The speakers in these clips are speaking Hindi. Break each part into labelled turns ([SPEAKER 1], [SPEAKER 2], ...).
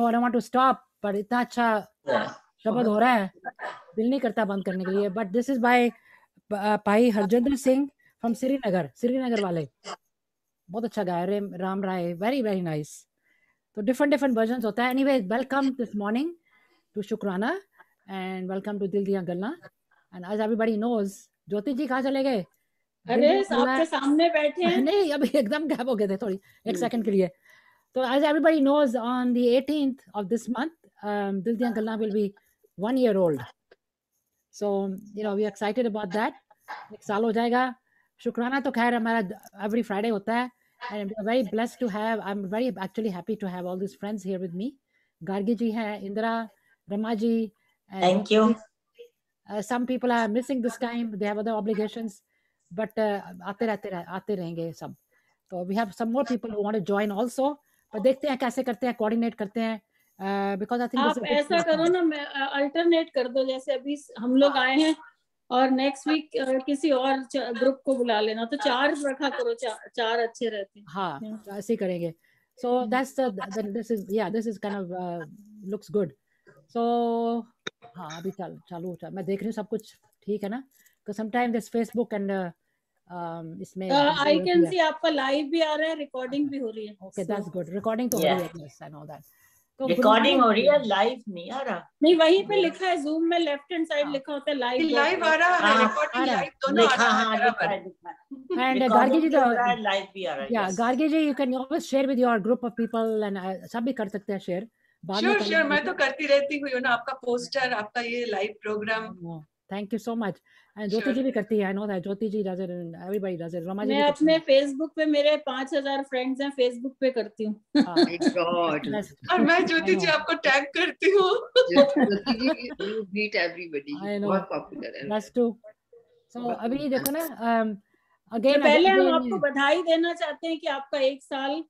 [SPEAKER 1] I don't want to stop, but इतना अच्छा शब्द हो रहा है, दिल नहीं करता बंद करने के लिए. But this is by भाई हरजिंदर सिंह from श्रीनगर वाले, बहुत अच्छा गाया. राम राय, very very nice. तो different versions होता है. Anyway, welcome this morning to शुक्राना and welcome to दिल दिया गल्ला. And as everybody knows, ज्योति जी कहाँ चले गए?
[SPEAKER 2] अरे आपके सामने बैठे हैं.
[SPEAKER 1] नहीं, अभी एकदम गैप हो गए थे थोड़ी, एक सेकंड के लिए. So as everybody knows, on the 18th of this month, Dil Diyan Gallan will be 1 year old. So, you know, we are excited about that. एक साल हो जाएगा. शुक्राना तो खैर हमारा every Friday होता है. And I'm very blessed to have, I'm very actually happy to have all these friends here with me. Gargi ji hai, Indra, Rama ji.
[SPEAKER 3] Thank you.
[SPEAKER 1] Some people are missing this time. They have other obligations. But आते रहेंगे सब. So we have some more people who want to join also. पर देखते हैं कैसे करते हैं, कोऑर्डिनेट करते हैं. Because I think
[SPEAKER 2] आप ऐसा करो ना, मैं अल्टरनेट कर दो. जैसे अभी हम लोग आए हैं और नेक्स्ट वीक किसी और ग्रुप को बुला लेना, तो 4 रखा करो. 4 अच्छे रहते हैं.
[SPEAKER 1] हाँ, ऐसे करेंगे. So that's this is kind of looks good. So हाँ, अभी चालू मैं देख रही हूँ सब कुछ ठीक है ना. Because sometimes this Facebook and इसमें
[SPEAKER 2] I can see आपका लाइव भी आ रहा है, रिकॉर्डिंग भी हो रही है.
[SPEAKER 1] Okay, that's good. रिकॉर्डिंग तो हो रही है. Yes, I know that. तो
[SPEAKER 3] रिकॉर्डिंग हो रही है, लाइव नहीं आ रहा.
[SPEAKER 2] नहीं, वहीं पे लिखा है जूम में, लेफ्ट हैंड साइड लिखा होता है लाइव
[SPEAKER 4] आ रहा है, रिकॉर्डिंग लाइव दोनों आ रहा है.
[SPEAKER 1] And Gargi ji,
[SPEAKER 3] लाइव भी आ रहा है.
[SPEAKER 1] Yeah, Gargi ji, you can always share with your group of people and सब भी कर सकते हैं share.
[SPEAKER 4] Sure, मैं तो करती रहती हूँ ना. आपका पोस्टर, आपका ये live programme.
[SPEAKER 1] Thank you so much. And Jyoti ji भी करती है. I know that Jyoti ji does it and everybody does it. Rama ji
[SPEAKER 2] मैं अपने फेसबुक पे, मेरे 5000 फ्रेंड्स हैं, फेसबुक पे करती हूँ.
[SPEAKER 4] और मैं ज्योति जी आपको टैग करती हूँ.
[SPEAKER 5] ज्योति जी, you beat everybody. बहुत पॉपुलर है.
[SPEAKER 1] That's true. So अभी देखो ना, again
[SPEAKER 2] पहले हम आपको बधाई देना चाहते हैं कि आपका 1 साल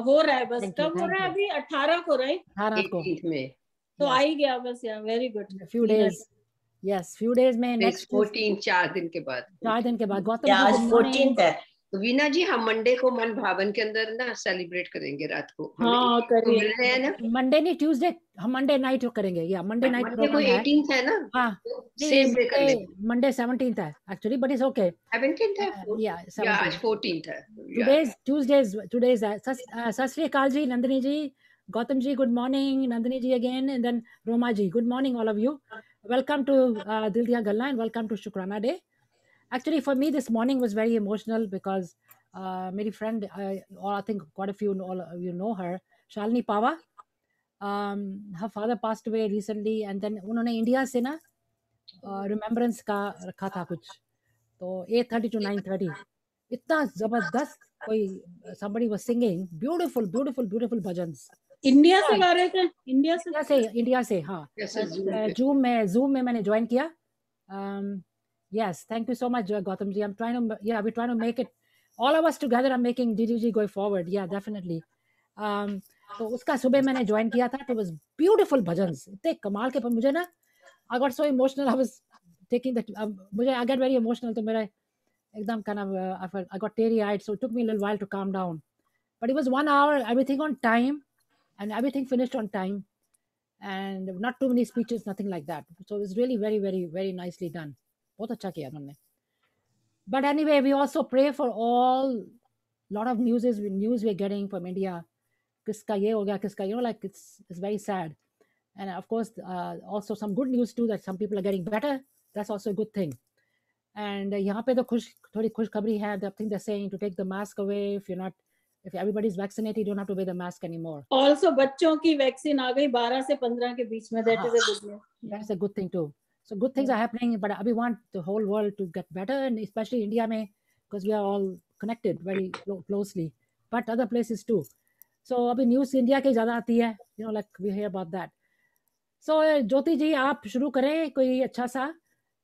[SPEAKER 2] हो रहा है. बस कब हो रहा है? अभी 18 को रहे,
[SPEAKER 1] 18 को
[SPEAKER 2] में तो आ ही गया बस. यार very good.
[SPEAKER 1] few days. Yes, few days में next
[SPEAKER 5] 14 4 दिन के बाद.
[SPEAKER 1] 4 दिन के बाद. गौतम
[SPEAKER 3] आज 14th है.
[SPEAKER 5] तो वीना जी, हम मंडे को मन भावन के अंदर ना सेलिब्रेट करेंगे रात को.
[SPEAKER 2] हाँ, करिए
[SPEAKER 5] ना.
[SPEAKER 1] मंडे नहीं, ट्यूसडे हम मंडे नाइट करेंगे. या मंडे नाइट
[SPEAKER 5] प्रोग्राम है. 18th है ना.
[SPEAKER 1] हाँ,
[SPEAKER 5] सेम डे कर लेंगे.
[SPEAKER 1] मंडे 17th है actually, but it's okay.
[SPEAKER 5] 17th है.
[SPEAKER 1] या
[SPEAKER 5] आज 14th है.
[SPEAKER 1] Today's सत श्री अकाल जी, नंदिनी जी, Gautam ji, good morning. Nandini ji again, and then Roma ji, good morning all of you. Welcome to Dil Diya Galla and welcome to Shukrana Day. Actually, for me, this morning was very emotional because my friend, or I think quite a few, all of you know her, Shalini Pava. Her father passed away recently, and then उन्होंने इंडिया से ना remembrance का रखा था कुछ. तो 8:30 to 9:30 इतना जबरदस्त कोई somebody was singing beautiful bhajans.
[SPEAKER 2] India से गा रहे थे. इंडिया से हाँ.
[SPEAKER 1] जूम में मैंने ज्वाइन किया. Yes, thank you so much, Gautam ji. We're trying to make it, all of us together are making DDG go forward. Yeah, definitely. तो उसका सुबह मैंने ज्वाइन किया था. तो it was beautiful bhajans, इतने कमाल के. पर मुझे ना, I got so emotional. I was taking that. I get very emotional. तो मेरा एकदम kind of I got teary eyed. So it took me a little while to calm down. But it was 1 hour, everything on time. And everything finished on time, and not too many speeches, nothing like that. So it was really very, very, very nicely done. बहुत अच्छा किया उन्होंने. But anyway, we also pray for all lot of news we're getting from India. किसका ये हो गया, किसका, like it's very sad. And of course, also some good news too, that some people are getting better. That's also a good thing. And यहाँ पे तो थोड़ी खुशखबरी है. I think they're saying to take the mask away if everybody is vaccinated, you don't have to wear the mask anymore.
[SPEAKER 2] Also, बच्चों की वैक्सीन आ गई 12 से 15 के बीच में. That is a good news.
[SPEAKER 1] That's a good thing too. So good things are happening, but we want the whole world to get better, and especially India में, because we are all connected very closely. But other places too. So अभी news India की ज़्यादा आती है, like we hear about that. So ज्योति जी, आप शुरू करें कोई अच्छा सा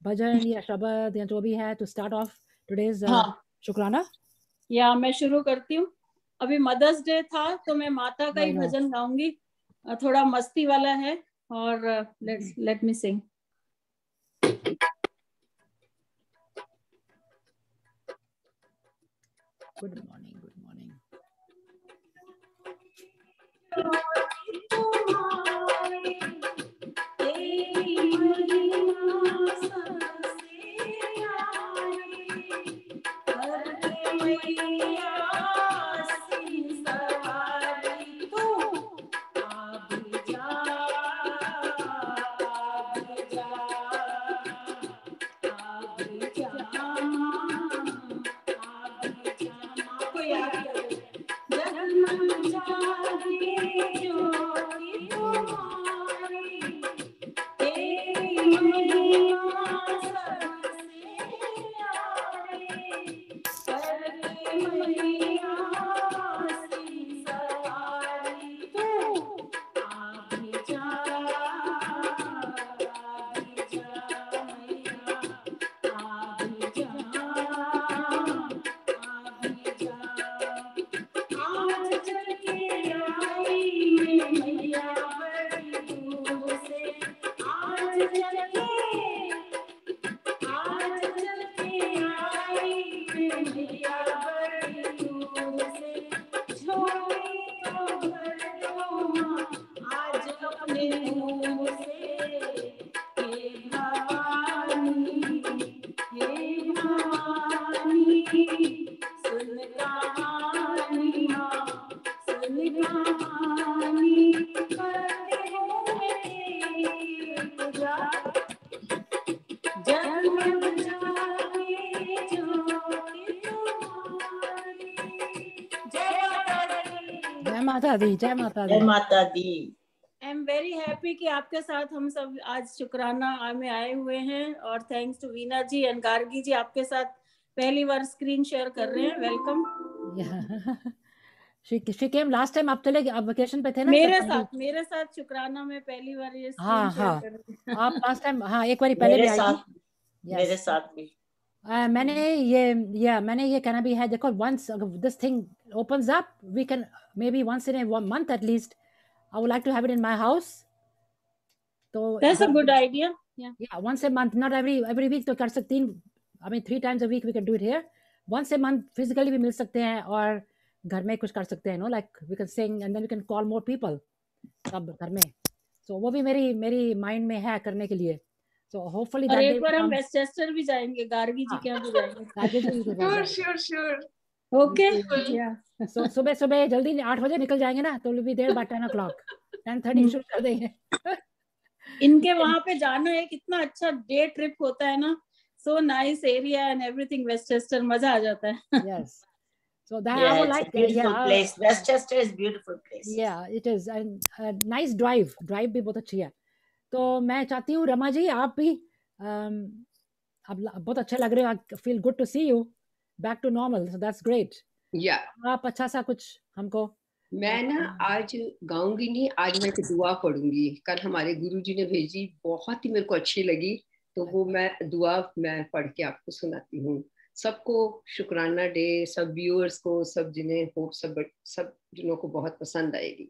[SPEAKER 1] भजन या शब्द या जो भी है to start off today's शुक्राना.
[SPEAKER 2] या मैं शुरू करती हूँ. अभी मदर्स डे था तो मैं माता का ही भजन गाऊंगी. थोड़ा मस्ती वाला है और let me sing.
[SPEAKER 1] Good morning.
[SPEAKER 2] तुम्हारे, तेरी महिमा सबसे आए, करके मैया सिंह सवारी तू आग जा, आग जा, आग जा, आग जा। आपको याद करो, जगमग जागे ज्योति तुम्हारी, तेरी महिमा सबसे आए, करके मैया सिंह सवारी तू आगे जा, आगे जा मैया, आगे जा, आगे जा। आज चल के आई मैया बड़ी दूर से, आज चल के, आज चल के आई मैया बड़ी दूर से, झोली तो भर दो माँ आज अपने मुँह से, हे भवानी, हे भवानी, सुन कहानी माँ, सुन कहानी, करते हूँ मैं तेरी पूजा, जगमग जागे ज्योति तुम्हारी। जय माता दी।
[SPEAKER 1] जय माता दी, जय माता
[SPEAKER 3] जय
[SPEAKER 1] दी।
[SPEAKER 3] माता दी।
[SPEAKER 2] आई एम वेरी हैप्पी कि आपके साथ हम सब आज शुक्राना में आए हुए हैं, और thanks to Veena ji and Gargi ji, आपके साथ पहली बार स्क्रीन शेयर कर रहे हैं। Welcome.
[SPEAKER 1] Yeah. She came last time, आप चले, आप वेकेशन पे थे ना?
[SPEAKER 2] मेरे साथ शुक्राना में पहली बार ये स्क्रीन
[SPEAKER 1] हाँ
[SPEAKER 2] शेयर
[SPEAKER 1] हाँ,
[SPEAKER 2] कर रहे हैं।
[SPEAKER 1] आप लास्ट टाइम, हाँ एक बार पहले भी
[SPEAKER 3] मेरे
[SPEAKER 1] आई
[SPEAKER 3] साथ,
[SPEAKER 1] थी।
[SPEAKER 3] मेरे
[SPEAKER 1] Yes.
[SPEAKER 3] साथ भी।
[SPEAKER 1] मैंने ये कहना भी है, देखो, once this thing opens up, we can maybe once in a month at least, I would like to have it in my house. तो
[SPEAKER 2] That's a good idea.
[SPEAKER 1] yeah, once a month, not every week तो कर सकती हैं, I mean 3 times a week we can do it here. Once a month physically भी मिल सकते हैं और घर में कुछ कर सकते हैं, like we can sing and then we can call more people सब घर में, so वो भी मेरी माइंड में है करने के लिए, so hopefully
[SPEAKER 2] और
[SPEAKER 1] that
[SPEAKER 2] एक
[SPEAKER 1] day
[SPEAKER 2] बार हम
[SPEAKER 1] comes.
[SPEAKER 2] वेस्टचेस्टर भी जाएंगे, गार्गी जी
[SPEAKER 1] हाँ,
[SPEAKER 2] के यहाँ भी जाएंगे।
[SPEAKER 1] गार्गी जी के पास
[SPEAKER 4] श्योर श्योर।
[SPEAKER 2] ओके,
[SPEAKER 1] so सुबह जल्दी 8 बजे निकल जाएंगे ना, तो we'll be there by 10 o'clock, 10:30 शुरू कर देंगे।
[SPEAKER 2] इनके वहां पे जाना है, कितना अच्छा डे ट्रिप होता है ना, so nice area and everything, Westchester, मजा आ जाता है।
[SPEAKER 1] Yes, so that I
[SPEAKER 3] Yeah,
[SPEAKER 1] would
[SPEAKER 3] it's
[SPEAKER 1] like,
[SPEAKER 3] a beautiful
[SPEAKER 1] yeah,
[SPEAKER 3] place. Westchester is a beautiful place.
[SPEAKER 1] yeah, it is, and nice drive भी बहुत अच्छी है, तो मैं चाहती हूँ रमा जी आप भी, आप बहुत अच्छे लग रहे हो, I feel good to see you back to normal, so that's great.
[SPEAKER 5] या
[SPEAKER 1] आप अच्छा सा कुछ हमको।
[SPEAKER 5] मैं ना आज गाऊंगी नहीं, आज मैं एक दुआ पढ़ूंगी, कल हमारे गुरुजी ने भेजी, बहुत ही मेरे को अच्छी लगी, तो वो मैं दुआ मैं पढ़ के आपको सुनाती हूँ। सबको शुक्राना डे, सब व्यूअर्स को, सब जिन्हें होप सब जिन्हों को बहुत पसंद आएगी।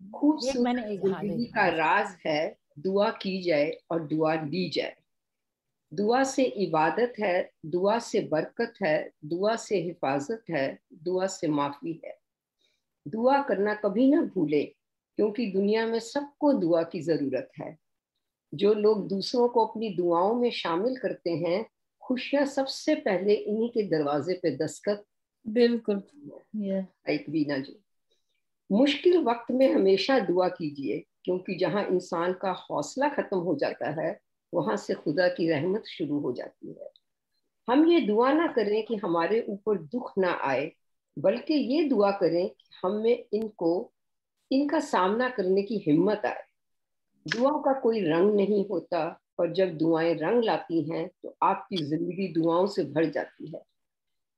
[SPEAKER 5] खूबसूरत जिंदगी का राज है, दुआ की जाए और दुआ ली जाए। दुआ से इबादत है, दुआ से बरकत है, दुआ से हिफाजत है, दुआ से माफी है। दुआ करना कभी ना भूले, क्योंकि दुनिया में सबको दुआ की जरूरत है। जो लोग दूसरों को अपनी दुआओं में शामिल करते हैं, खुशियां सबसे पहले इन्हीं के दरवाजे पे दस्तक।
[SPEAKER 2] बिल्कुल,
[SPEAKER 5] एक बीना जी, मुश्किल वक्त में हमेशा दुआ कीजिए, क्योंकि जहां इंसान का हौसला खत्म हो जाता है, वहां से खुदा की रहमत शुरू हो जाती है। हम ये दुआ ना करें कि हमारे ऊपर दुख ना आए, बल्कि ये दुआ करें कि हमें इनका सामना करने की हिम्मत आए। दुआ का कोई रंग नहीं होता, और जब दुआएं रंग लाती हैं तो आपकी जिंदगी दुआओं से भर जाती है।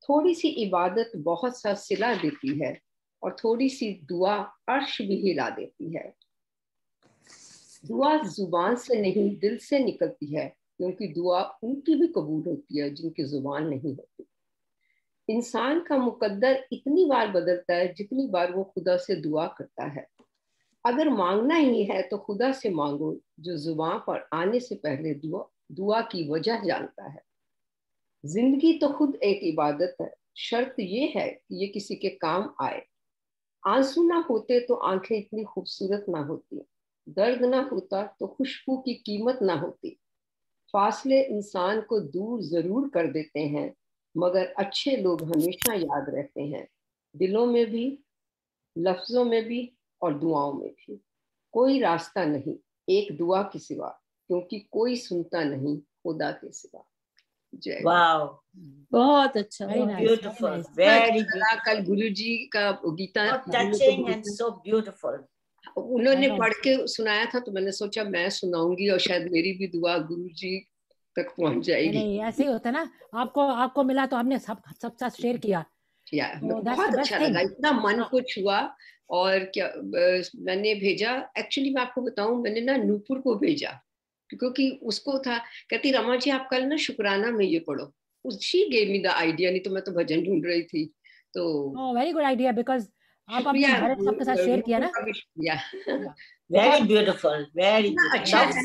[SPEAKER 5] थोड़ी सी इबादत बहुत सा सिला देती है, और थोड़ी सी दुआ अर्श भी हिला देती है। दुआ जुबान से नहीं, दिल से निकलती है, क्योंकि दुआ उनकी भी कबूल होती है जिनकी जुबान नहीं होती। इंसान का मुकद्दर इतनी बार बदलता है जितनी बार वो खुदा से दुआ करता है। अगर मांगना ही है तो खुदा से मांगो, जो जुबान पर आने से पहले दुआ की वजह जानता है। जिंदगी तो खुद एक इबादत है, शर्त ये है कि ये किसी के काम आए। आंसू ना होते तो आंखें इतनी खूबसूरत ना होती, दर्द ना होता तो खुशबू की कीमत ना होती। फासले इंसान को दूर जरूर कर देते हैं, मगर अच्छे लोग हमेशा याद रहते हैं, दिलों में भी, लफ्जों में भी और दुआओं में भी। कोई रास्ता नहीं एक दुआ के सिवा, क्योंकि कोई सुनता नहीं खुदा के सिवा। जय गुरु।
[SPEAKER 3] Wow.
[SPEAKER 2] बहुत अच्छा,
[SPEAKER 1] Very
[SPEAKER 2] बहुत
[SPEAKER 1] nice, very
[SPEAKER 3] Beautiful.
[SPEAKER 1] nice.
[SPEAKER 3] Very
[SPEAKER 5] कल
[SPEAKER 3] beautiful.
[SPEAKER 5] गुरु जी का Gita
[SPEAKER 3] So touching and so beautiful.
[SPEAKER 5] उन्होंने
[SPEAKER 1] I know.
[SPEAKER 5] पढ़ के सुनाया था, तो मैंने सोचा मैं सुनाऊंगी और शायद मेरी भी दुआ गुरु जी तक पहुंच
[SPEAKER 1] नहीं
[SPEAKER 5] जाएगी।
[SPEAKER 1] नहीं, ऐसे ही होता है ना, आपको मिला तो आपने सब साथ शेयर किया,
[SPEAKER 5] या
[SPEAKER 1] तो that's
[SPEAKER 5] बहुत
[SPEAKER 1] the best
[SPEAKER 5] अच्छा
[SPEAKER 1] thing.
[SPEAKER 5] लगा, इतना मन
[SPEAKER 1] हाँ,
[SPEAKER 5] को छुआ। और क्या मैंने भेजा, एक्चुअली मैं आपको बताऊं, मैंने ना नूपुर को भेजा, क्योंकि उसको था, कहती रमा जी आप कल ना शुक्राना में ये पढ़ो। She gave me the idea, नहीं तो मैं तो भजन ढूंढ रही थी। तो
[SPEAKER 1] oh very good idea, because आप अपने
[SPEAKER 5] शुक्रिया,
[SPEAKER 1] घर सबके साथ शेयर किया
[SPEAKER 5] नूपुर
[SPEAKER 1] ना।
[SPEAKER 5] का भी शुक्रिया।
[SPEAKER 1] Yeah.
[SPEAKER 3] Very beautiful. Very
[SPEAKER 5] इतना
[SPEAKER 3] good.
[SPEAKER 5] अच्छा
[SPEAKER 3] Loves,
[SPEAKER 5] है,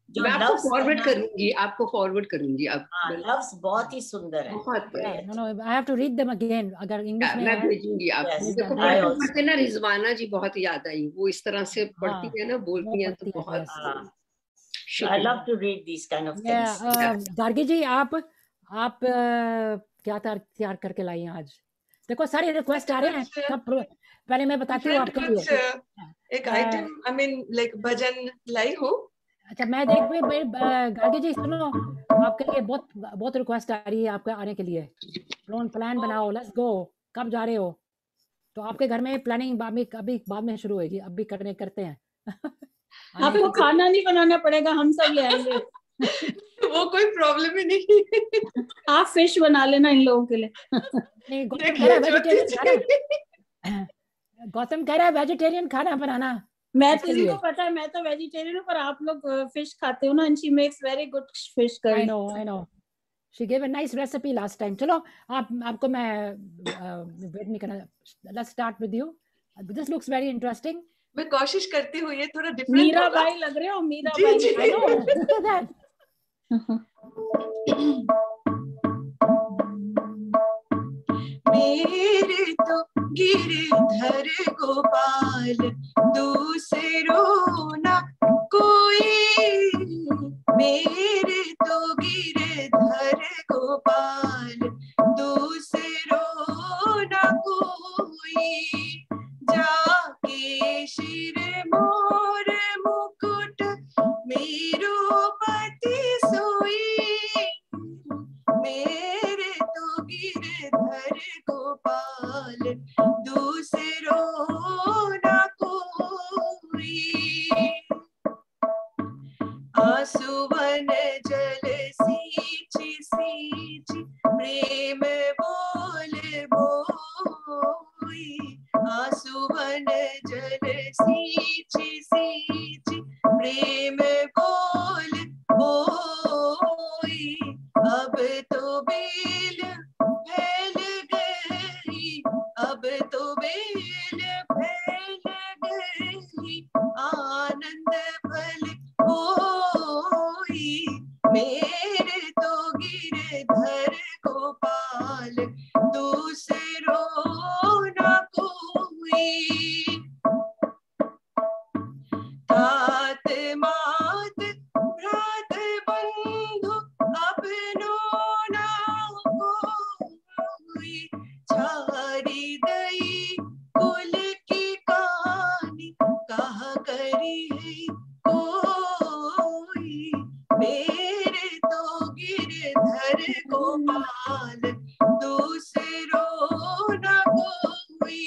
[SPEAKER 3] जो
[SPEAKER 5] मैं आपको
[SPEAKER 3] loves है
[SPEAKER 5] फॉरवर्ड
[SPEAKER 3] ना,
[SPEAKER 5] करूंगी, आपको फॉरवर्ड करूंगी अब।
[SPEAKER 3] हाँ, loves बहुत ही सुंदर है।
[SPEAKER 5] बहुत
[SPEAKER 1] Yeah, no, I have to read them again. अगर इंग्लिश में
[SPEAKER 5] मैं
[SPEAKER 1] है,
[SPEAKER 5] भेजूंगी आपको।
[SPEAKER 3] Yes,
[SPEAKER 5] देखो
[SPEAKER 1] भेज
[SPEAKER 3] I
[SPEAKER 5] पढ़ते
[SPEAKER 3] also.
[SPEAKER 5] पढ़ते ना रिजवाना जी बहुत याद आई, वो इस तरह से पढ़ती
[SPEAKER 1] हाँ,
[SPEAKER 5] है ना,
[SPEAKER 1] वो
[SPEAKER 5] बोलती हैं, तो
[SPEAKER 1] पढ़ती है,
[SPEAKER 5] बहुत
[SPEAKER 1] yes.
[SPEAKER 3] हाँ, I
[SPEAKER 5] शुक्रिया।
[SPEAKER 3] love to read these kind of
[SPEAKER 1] Yeah,
[SPEAKER 3] things.
[SPEAKER 1] Gargi जी आप क्या तैयार करके लाई हैं आज? देखो सारे रिक्वेस्ट आ रहे हैं,
[SPEAKER 4] कुछ
[SPEAKER 1] सब पहले मैं बताती हूँ आपके लिए।
[SPEAKER 4] कुछ एक आइटम, आई मीन लाइक भजन लाई हूँ।
[SPEAKER 1] अच्छा मैं गार्गी जी सुनो, आपके लिए बहुत रिक्वेस्ट आ रही है आपके आने के लिए। प्लान बनाओ, लेट्स गो। कब जा रहे हो? तो आपके घर में प्लानिंग अभी बाद में शुरू होगी, अभी करते हैं। आने
[SPEAKER 2] आपको
[SPEAKER 1] की।
[SPEAKER 2] खाना नहीं बनाना पड़ेगा, हम सब ले आएंगे।
[SPEAKER 4] वो कोई प्रॉब्लम ही नहीं।
[SPEAKER 2] आप फिश बना लेना इन लोगों के लिए।
[SPEAKER 1] नहीं, गौतम कह
[SPEAKER 4] देखिए
[SPEAKER 1] रहा है
[SPEAKER 4] ज्योति
[SPEAKER 1] वेजिटेरियन
[SPEAKER 4] जी,
[SPEAKER 1] खाना। गौतम कह रहा है वेजिटेरियन खाना बनाना
[SPEAKER 2] मैं
[SPEAKER 1] इसके
[SPEAKER 2] किसी
[SPEAKER 1] लिए।
[SPEAKER 2] को पता है, मैं तो वेजिटेरियन हूँ, पर आप लोग फिश खाते हो ना, and she makes very good fish
[SPEAKER 1] I
[SPEAKER 2] करी।
[SPEAKER 1] know. She gave a nice recipe last time. चलो आपको मैं वेट नहीं करना। Let's start with you. This looks very interesting.
[SPEAKER 4] मैं कोशिश करती हूँ ये थोड़ा डिफरेंट
[SPEAKER 2] मीरा
[SPEAKER 4] होगा।
[SPEAKER 2] बाई लग रहे हो, मीरा
[SPEAKER 4] जी,
[SPEAKER 2] बाई।
[SPEAKER 4] जी।
[SPEAKER 1] I know. Look at that.
[SPEAKER 4] मेरे तो गिरधर गोपाल दूसरों ना कोई, मेरे तो गिरधर गोपाल दूसरों ना कोई, जाके शिर मोर मुकुट मेरो पति सोई, मेरे तो गिरधर गोपाल दूसरों ना कोई, आंसुवन जल सींची सींची प्रेम बोल बोई, आंसुवन जल सींची सींची प्रेम बोल बोई, अब तो बेल फैल गई, अब तो बेल फैल गई, आनंद भल होई, मेरे तो गिरधर गोपाल दूसरों ना कोई, तात मात भ्रात बंधु अपनों ना कोई, छारी दई कुल की कहानी कहा करी है कोई, मेरे तो गिरधर गोपाल दूसरों ना कोई,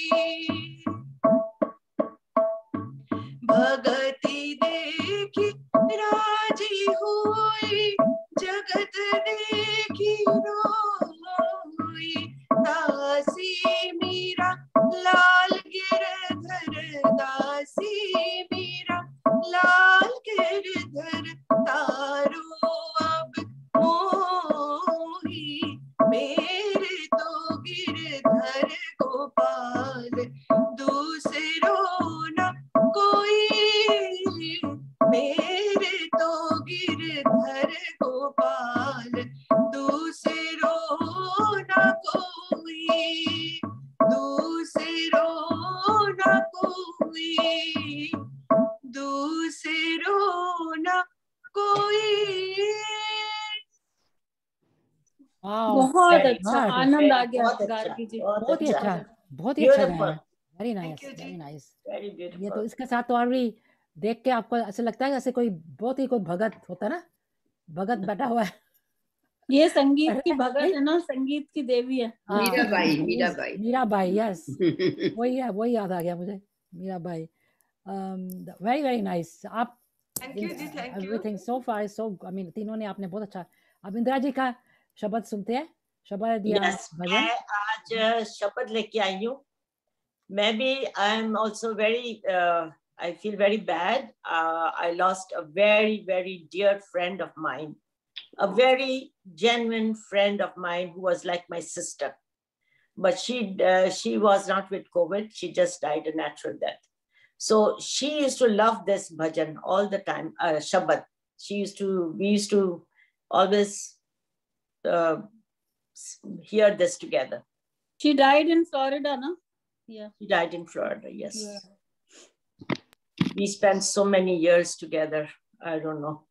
[SPEAKER 4] भगति देखी राजी हुई, जगत देखी रोई, दासी मीरा लाल गिरधर, दासी मीरा लाल गिरधर, तारो अब मोही, मेरे तो गिरधर गोपाल दूसरों ना कोई, मेरे तो गिरधर गोपाल दूसरों ना कोई, दूसरों
[SPEAKER 1] वाओ
[SPEAKER 2] बहुत
[SPEAKER 3] Very,
[SPEAKER 2] अच्छा,
[SPEAKER 1] गॉड
[SPEAKER 2] आनंद आ गया
[SPEAKER 3] बहुत अच्छा,
[SPEAKER 2] गार्गी जी।
[SPEAKER 3] बहुत
[SPEAKER 1] बहुत ही
[SPEAKER 3] अच्छा,
[SPEAKER 1] अच्छा, बहुत ही अच्छा गाया
[SPEAKER 3] beautiful,
[SPEAKER 1] है। वेरी
[SPEAKER 4] थैंक
[SPEAKER 1] नाइस,
[SPEAKER 4] यू जी।
[SPEAKER 1] Very nice.
[SPEAKER 3] very
[SPEAKER 1] ये तो
[SPEAKER 3] beautiful.
[SPEAKER 1] इसके साथ तो और भी देख के आपको ऐसा लगता है जैसे कोई बहुत ही कोई भगत होता है ना, भगत बैठा हुआ है।
[SPEAKER 2] ये संगीत की
[SPEAKER 1] नहीं?
[SPEAKER 2] भगत है ना, संगीत की देवी है।
[SPEAKER 1] हाँ,
[SPEAKER 5] मीराबाई,
[SPEAKER 1] मीराबाई,
[SPEAKER 5] मीराबाई।
[SPEAKER 1] मीराबाई, यस, वही है, वही याद आ गया मुझे, मीराबाई। Very very nice. आप
[SPEAKER 4] थैंक यू जी, thank you.
[SPEAKER 1] Everything so far so, I mean तीनों ने आपने बहुत अच्छा। अब इंदिरा जी का शब्द सुनते हैं, शब्द या
[SPEAKER 3] Yes,
[SPEAKER 1] भजन।
[SPEAKER 3] मैं आज शपथ लेके आई हूँ। मैं भी, I am also very, I feel very bad. I lost a very, very dear friend of mine, a very genuine friend of mine who was like my sister. But she was not with COVID. She just died a natural death. So she used to love this bhajan all the time, Shabbat. We used to always uh, hear this together.
[SPEAKER 2] She died in Florida, na? Yeah.
[SPEAKER 3] She died in Florida, yes.
[SPEAKER 2] Yeah.
[SPEAKER 3] We spent so many years together. I don't know.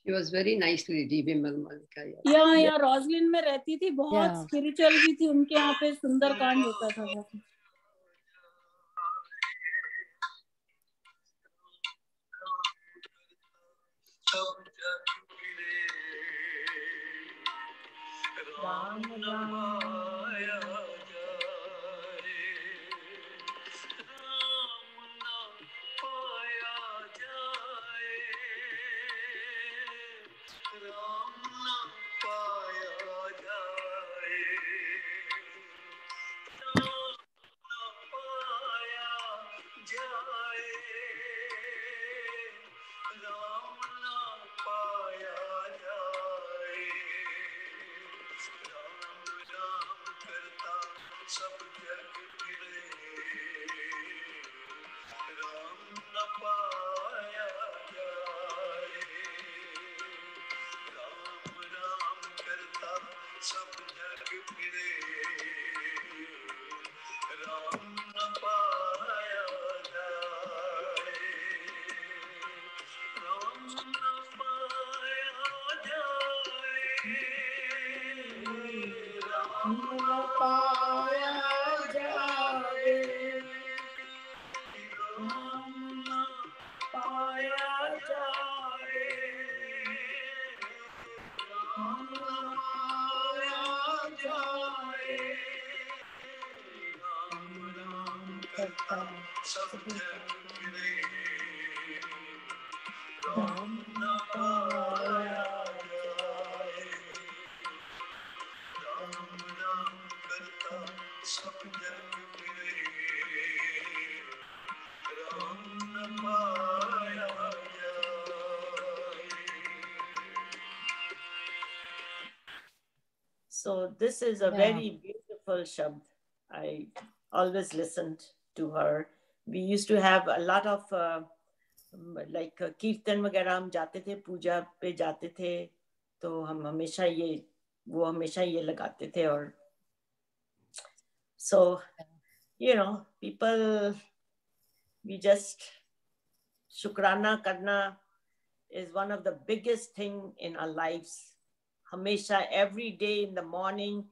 [SPEAKER 5] She was very nice lady, Vimal Malika.
[SPEAKER 2] यहाँ रोजलिन में रहती थी, बहुत स्पिरिचुअल भी थी, उनके यहाँ पे सुंदरकांड होता था बहुत।
[SPEAKER 3] Ram नमाया So this is a very beautiful shabd. I always listened to her. We used to have a lot of like कीर्तन वगैरह हम जाते थे, पूजा पे जाते थे, तो हम हमेशा ये लगाते थे। और so people, we just शुक्राना करना is one of the biggest thing in our lives. हमेशा every day in the morning,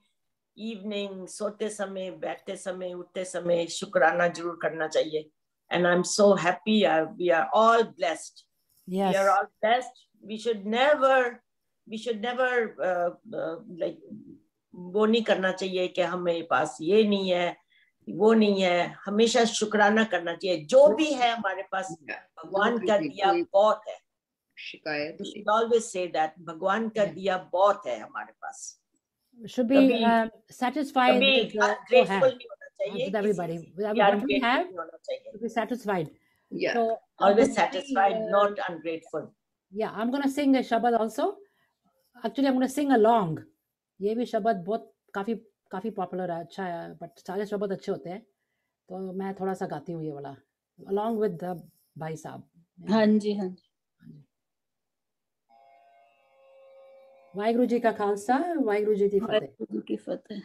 [SPEAKER 3] evening, सोते समय, बैठते समय, उठते समय शुक्राना जरूर करना चाहिए. And I'm so happy. We are all blessed.
[SPEAKER 1] Yes.
[SPEAKER 3] We are all blessed. We should never like वो नहीं करना चाहिए कि हमें पास ये नहीं है, वो नहीं है. हमेशा शुक्राना करना चाहिए. जो भी है हमारे पास भगवान का दिया बहुत है. शिकायत. We should always say that भगवान का दिया बहुत है हमारे पास.
[SPEAKER 1] Should be satisfied with
[SPEAKER 3] grateful नहीं होना चाहिए
[SPEAKER 1] with everybody. With
[SPEAKER 3] what
[SPEAKER 1] we have,
[SPEAKER 3] नहीं होना चाहिए.
[SPEAKER 1] to be satisfied.
[SPEAKER 3] Yeah.
[SPEAKER 1] So
[SPEAKER 3] Always satisfied, not ungrateful.
[SPEAKER 1] Yeah, I'm going to sing a Shabad also. Actually, I'm going to sing along. ये भी शब्द बहुत काफी पॉपुलर है, अच्छा है, बट सारे शब्द अच्छे होते हैं, तो मैं थोड़ा सा गाती हूँ ये वाला along with the भाई साहब.
[SPEAKER 2] हाँ जी, हाँ जी.
[SPEAKER 1] वाहिगुरु जी का खालसा, वाहिगुरु जी की फतेह.
[SPEAKER 2] वाहिगुरु जी की फतेह.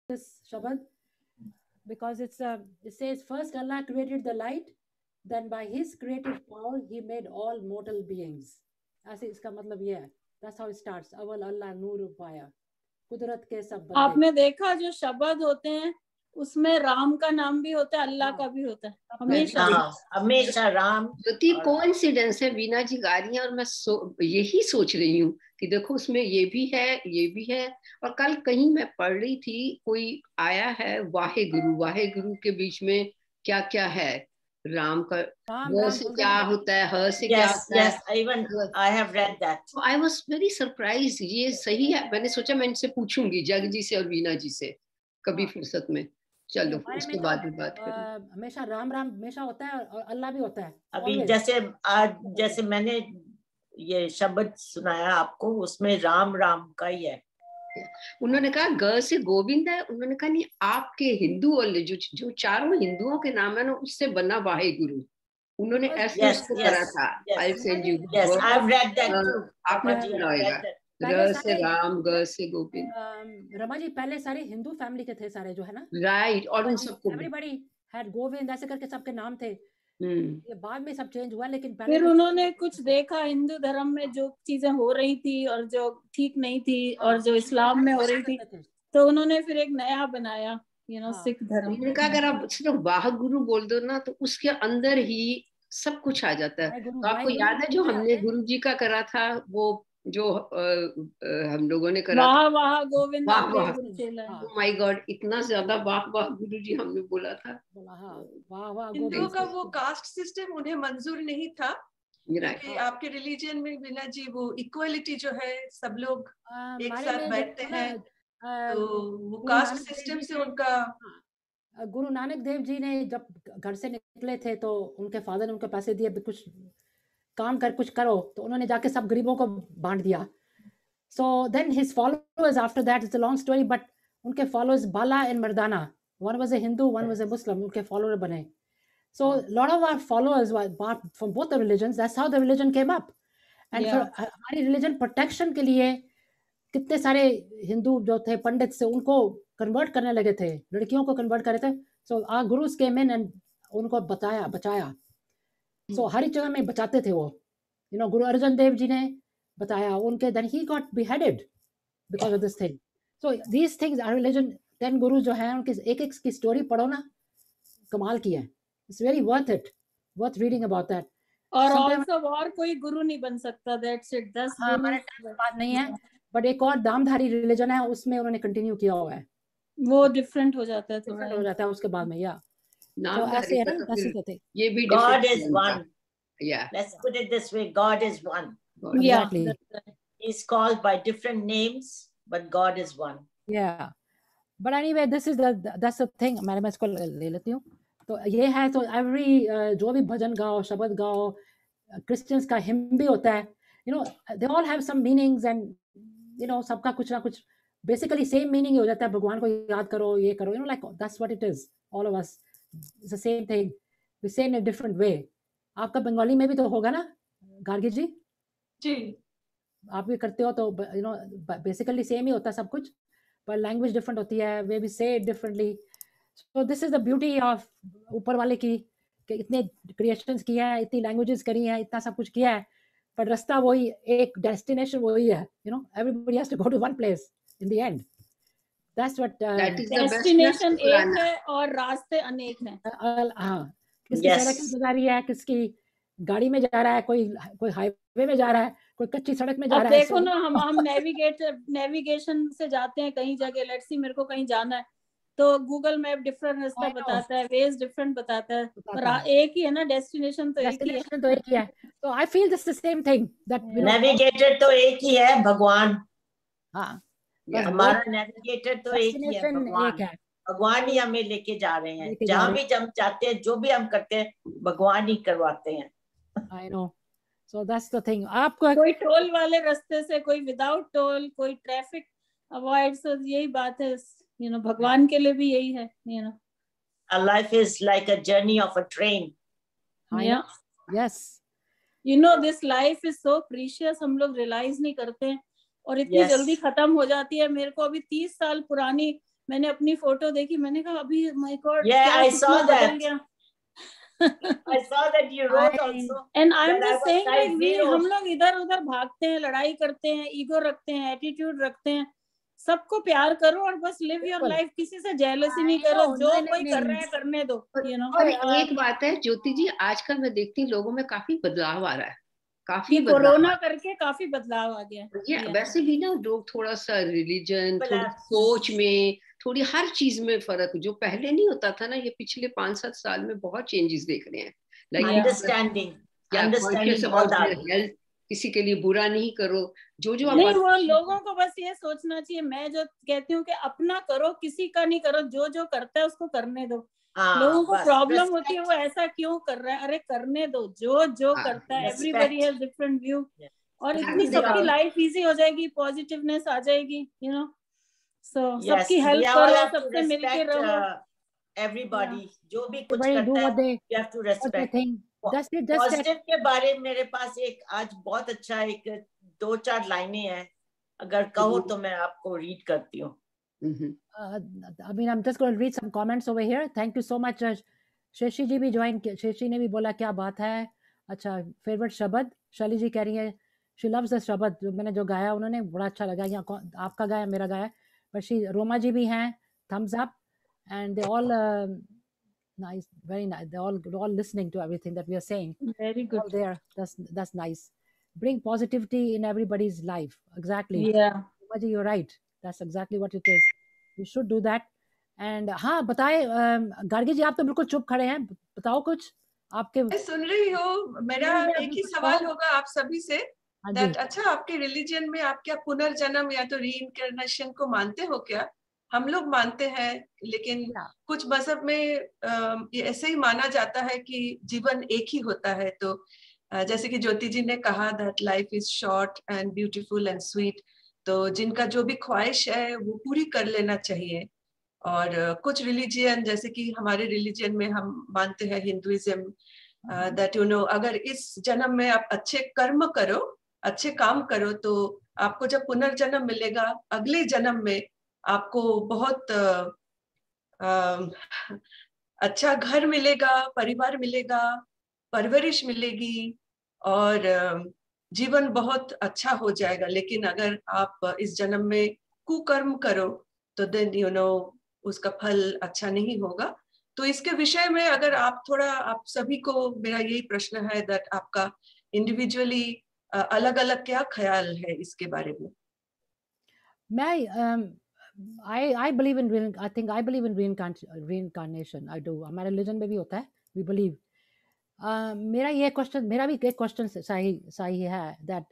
[SPEAKER 1] this Shabad because it says first Allah created the light, then by His creative power He made all mortal beings. ऐसे इसका मतलब ये है. That's how it starts. अवल अल्लाह नूर पाया, कुदरत के सब बंदे.
[SPEAKER 2] आपने देखा जो शब्द होते हैं उसमें राम का नाम भी होता है, अल्लाह का भी होता है, हमेशा.
[SPEAKER 3] हमेशा राम.
[SPEAKER 5] ज्योति कोइंसिडेंस है, वीना जी गा रही है और मैं यही सोच रही हूँ कि देखो उसमें ये भी है, ये भी है. और कल कहीं मैं पढ़ रही थी, कोई आया है वाहे गुरु के बीच में क्या क्या है. राम का व से क्या होता है, ह से क्या होता है.
[SPEAKER 3] Even I have read that.
[SPEAKER 5] I was very surprised. ये सही है. मैंने सोचा मैं इनसे पूछूंगी, जग जी से और वीना जी से कभी फुर्सत में. चलो उसके बाद भी बात करें.
[SPEAKER 1] हमेशा राम राम हमेशा होता है और अल्लाह भी होता है.
[SPEAKER 3] अभी जैसे आज जैसे मैंने ये शब्द सुनाया आपको, उसमें राम राम का ही है.
[SPEAKER 5] उन्होंने कहा ग से गोविंद है. उन्होंने कहा नहीं, आपके हिंदू वाले जो चारों हिंदुओं के नाम है ना, उससे बना वाहे गुरु. उन्होंने ऐसे उसको करा था. I send you.
[SPEAKER 3] Yes, I've read that too.
[SPEAKER 5] आपने सुना होगा. र से राम, ग से गोविंद.
[SPEAKER 1] रमा जी पहले सारे हिंदू फैमिली के थे सारे, जो है ना.
[SPEAKER 5] राइट. और उन सबको
[SPEAKER 1] एवरीबॉडी हैड गोविंद ऐसे करके सबके नाम थे. ये बाद में सब चेंज हुआ, लेकिन
[SPEAKER 2] फिर उन्होंने कुछ देखा हिंदू धर्म में जो चीजें हो रही थी और जो ठीक नहीं थी और जो इस्लाम में हो रही थी, तो उन्होंने फिर एक नया बनाया, सिख धर्म.
[SPEAKER 5] उन्होंने कहा अगर आप सिर्फ वाह गुरु बोल दो ना, तो उसके अंदर ही सब कुछ आ जाता है. तो आपको याद है जो हमने गुरु जी का करा था, वो जो हम लोगों ने करा,
[SPEAKER 2] वाह वाह गोविंद,
[SPEAKER 5] वाह वाह. ओह माय गॉड, इतना ज्यादा वाह वाह गुरु जी हमने बोला था.
[SPEAKER 1] वाह वाह.
[SPEAKER 4] हिंदुओं का वो कास्ट सिस्टम उन्हें मंजूर नहीं था कि आपके रिलीजन में बिना जी वो इक्वलिटी जो है, सब लोग एक साथ बैठते हैं, तो वो कास्ट सिस्टम से उनका.
[SPEAKER 1] गुरु नानक देव जी ने जब घर से निकले थे तो उनके फादर ने उनके पैसे दिए, कुछ काम कर, कुछ करो, तो उन्होंने जाके सब गरीबों को बांट दिया. So then his followers after that, it's a long story, but उनके followers Bala and Mardana, one was a Hindu, one was a Muslim, उनके फॉलोअर बने. So lot of our followers were from both the religions. That's how the religion came up. And हमारी रिलीजन प्रोटेक्शन के लिए कितने सारे हिंदू जो थे पंडित से, उनको कन्वर्ट करने लगे थे, लड़कियों को कन्वर्ट कर रहे थे. So our gurus came in and उनको बचाया. सो हर एक जगह में बचाते थे वो. गुरु अर्जन देव जी ने बताया उनके, then he got beheaded because of this thing. So these things are religion. 10 गुरु जो हैं उनके एक एक की स्टोरी पढ़ो ना, कमाल की है. It's very worth reading about that.
[SPEAKER 2] और also और कोई गुरु नहीं बन सकता. That's it. 10
[SPEAKER 1] बात नहीं है, बट एक और दामधारी रिलीजन है, उसमें उन्होंने कंटिन्यू किया हुआ है.
[SPEAKER 2] वो डिफरेंट हो जाता है, थोड़ा
[SPEAKER 1] हो जाता है उसके बाद में. या
[SPEAKER 5] तो ऐसे है ना, ये भी
[SPEAKER 3] God is one. Yeah, let's put it this way, God is one.
[SPEAKER 1] Exactly.
[SPEAKER 3] He's called by different names, but God is one.
[SPEAKER 1] Yeah, but anyway, that's the thing. मैं इसको ले लेती हूँ. तो ये है, तो every जो भी भजन गाओ, शब्द गाओ, क्रिश्चियंस का हिम भी होता है. They all have some meanings and सबका कुछ ना कुछ basically same meaning हो जाता है. भगवान को याद करो, ये करो, like that's what it is. All of us, it's the same thing. We say in a different way. आपका बंगाली में भी तो होगा ना गार्गी जी?
[SPEAKER 4] जी,
[SPEAKER 1] आप भी करते हो, तो बेसिकली सेम ही होता है सब कुछ, पर लैंग्वेज डिफरेंट होती है. वे भी से differently. So this is the beauty of ऊपर वाले की, कि इतने क्रिएशंस किया है, इतनी लैंग्वेजेस करी है, इतना सब कुछ किया है, पर रास्ता वही, एक डेस्टिनेशन वही है. Everybody has to go to one place in the end. That's what
[SPEAKER 2] destination एक है और रास्ते अनेक हैं.
[SPEAKER 1] हाँ, किसकी सड़क में जा रही है, किसकी गाड़ी में जा रहा है, कोई हाईवे में जा रहा है, कोई कच्ची सड़क में जा रहा है.
[SPEAKER 2] देखो ना, हम नेविगेशन से जाते हैं कहीं जगह. लेट्स सी, मेरे को कहीं जाना है, तो गूगल मैप डिफरेंट रास्ता बताता है, वेज डिफरेंट बताता है, पर एक ही है ना, डेस्टिनेशन तो एक ही है.
[SPEAKER 1] तो I feel this the same thing, that
[SPEAKER 3] navigator तो एक ही है, भगवान.
[SPEAKER 1] हाँ,
[SPEAKER 3] हमारा नेविगेटर तो एक ही है, भगवान ही हमें लेके जा रहे हैं. जहाँ भी हम जाते हैं, जो भी हम करते हैं, भगवान ही करवाते हैं.
[SPEAKER 1] I know. So that's the thing. आपको
[SPEAKER 2] कोई टोल वाले रास्ते से, कोई विदाउट टोल, कोई ट्रैफिक अवॉइड. सो यही बात है, भगवान के लिए भी यही है.
[SPEAKER 3] Our life is like a journey of a train.
[SPEAKER 2] Yeah.
[SPEAKER 1] Yes.
[SPEAKER 2] This life is so precious. हम लोग रियलाइज नहीं करते हैं और इतनी जल्दी खत्म हो जाती है. मेरे को अभी 30 साल पुरानी मैंने अपनी फोटो देखी, मैंने कहा अभी my God,
[SPEAKER 3] Yeah, I saw that.
[SPEAKER 2] गया।
[SPEAKER 3] I saw that you wrote also.
[SPEAKER 2] And I'm
[SPEAKER 3] that I
[SPEAKER 2] just
[SPEAKER 3] was
[SPEAKER 2] saying
[SPEAKER 3] size
[SPEAKER 2] like
[SPEAKER 3] zero.
[SPEAKER 2] हम लोग इधर उधर भागते हैं, लड़ाई करते हैं, ईगो रखते हैं, एटीट्यूड रखते हैं। सबको प्यार करो और बस लिव योर लाइफ, किसी से जेलसी नहीं करो, जो कोई कर रहा है करने दो, यू नो।
[SPEAKER 5] और एक बात है ज्योति जी, आजकल मैं देखती हूँ लोगों में काफी बदलाव आ रहा है, काफी
[SPEAKER 2] कोरोना करके काफी बदलाव आ गया।
[SPEAKER 5] ये वैसे भी ना लोग थोड़ा सा रिलीजन, थोड़ी सोच में, थोड़ी हर चीज में फर्क, जो पहले नहीं होता था ना, ये पिछले 5-7 साल में बहुत चेंजेस देख रहे हैं।
[SPEAKER 3] लाइक अंडरस्टैंडिंग
[SPEAKER 5] अबाउट हेल्थ, किसी के लिए बुरा नहीं करो, जो
[SPEAKER 2] नहीं, वो लोगों को बस ये सोचना चाहिए। मैं जो कहती हूँ कि अपना करो, किसी का नहीं करो, जो जो करता है उसको करने दो। लोगों को प्रॉब्लम होती है वो ऐसा क्यों कर रहा है, अरे करने दो, जो जो करता है। एवरीबॉडी हैज डिफरेंट व्यू, और इतनी सबकी लाइफ इजी हो जाएगी, पॉजिटिवनेस आ जाएगी, यू नो। सो सबकी हेल्प करो, सबसे मिलके रहो।
[SPEAKER 3] एवरीबॉडी जो भी कुछ करता है, you have to respect. Positive के बारे में मेरे पास एक आज बहुत अच्छा एक 2-4 लाइनें हैं, अगर कहो तो मैं आपको रीड करती हूँ।
[SPEAKER 1] I mean, I'm just going to read some comments over here. Thank you so much. शेषी जी भी ज्वाइन, शेषी ने भी बोला क्या बात है। अच्छा, फेवरेट शब्द शैली जी कह रही है, शी लव्स द शब्द जो मैंने जो गाया, उन्होंने बड़ा अच्छा लगा। यहाँ आपका गाया, मेरा गाया, पर रोमा जी भी हैं, thumbs up, and they all nice, very nice. They're all listening to everything that we are saying.
[SPEAKER 2] Very good.
[SPEAKER 1] All there. That's nice. Bring positivity in everybody's life. Exactly.
[SPEAKER 2] Yeah.
[SPEAKER 1] Romaji, you're right. That's exactly what it is. You should do that. And हाँ बताए गार्गी जी, आप तो बिल्कुल चुप खड़े हैं, बताओ कुछ आपके।
[SPEAKER 4] मैं सुन रही हूँ। मेरा एक ही सवाल होगा आप सभी से, that अच्छा आपके रिलीजन में आप क्या पुनर्जन्म या तो रीइंकार्नेशन को मानते हो क्या? हम लोग मानते हैं, लेकिन कुछ मजहब में ये ऐसे ही माना जाता है कि जीवन एक ही होता है। तो जैसे कि ज्योति जी ने कहा that life is short and beautiful and sweet, तो जिनका जो भी ख्वाहिश है वो पूरी कर लेना चाहिए। और कुछ रिलीजियन, जैसे कि हमारे रिलीजन में हम मानते हैं हिंदुइज्म, that you know, अगर इस जन्म में आप अच्छे कर्म करो, अच्छे काम करो, तो आपको जब पुनर्जन्म मिलेगा, अगले जन्म में आपको बहुत अच्छा घर मिलेगा, परिवार मिलेगा, परवरिश मिलेगी और जीवन बहुत अच्छा हो जाएगा। लेकिन अगर आप इस जन्म में कुकर्म करो तो देन यू नो उसका फल अच्छा नहीं होगा। तो इसके विषय में अगर आप थोड़ा, आप सभी को मेरा यही प्रश्न है दैट आपका इंडिविजुअली अलग अलग क्या ख्याल है इसके बारे में?
[SPEAKER 1] मैं I believe in reincarnation. I do. हमारे रिलीजन में भी होता है, we believe. मेरा भी एक क्वेश्चन सही है that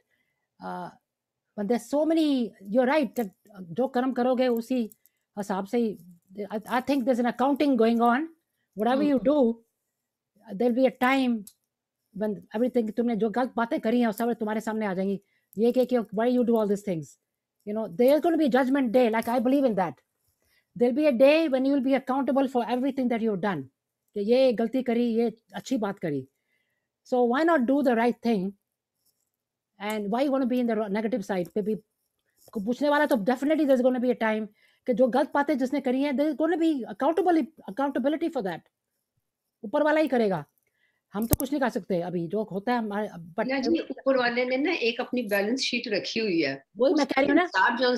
[SPEAKER 1] but there's so many, you're right, that जो कर्म करोगे उसी हिसाब से I think there's an accounting going on. Whatever you do, there'll be a time when everything, तुमने जो गलत बातें करी हैं सब तुम्हारे सामने आ जाएंगी। ये कि why you do all these things, you know, there's going to be a judgment day. Like I believe in that. There'll be a day when you will be accountable for everything that you've done. कि ये गलती करी, ये अच्छी बात करी. So why not do the right thing? And why you want to be in the negative side? पे भी पूछने वाला तो definitely there's going to be a time कि जो गलत बातें जिसने करी हैं, there's going to be accountability for that. ऊपर वाला ही करेगा, हम तो कुछ नहीं कर सकते अभी जो होता है हमारे।
[SPEAKER 5] जी, ऊपर वाले ने ना एक अपनी बैलेंस शीट रखी हुई है,
[SPEAKER 1] वही मैं कह रही हूँ ना,
[SPEAKER 5] जो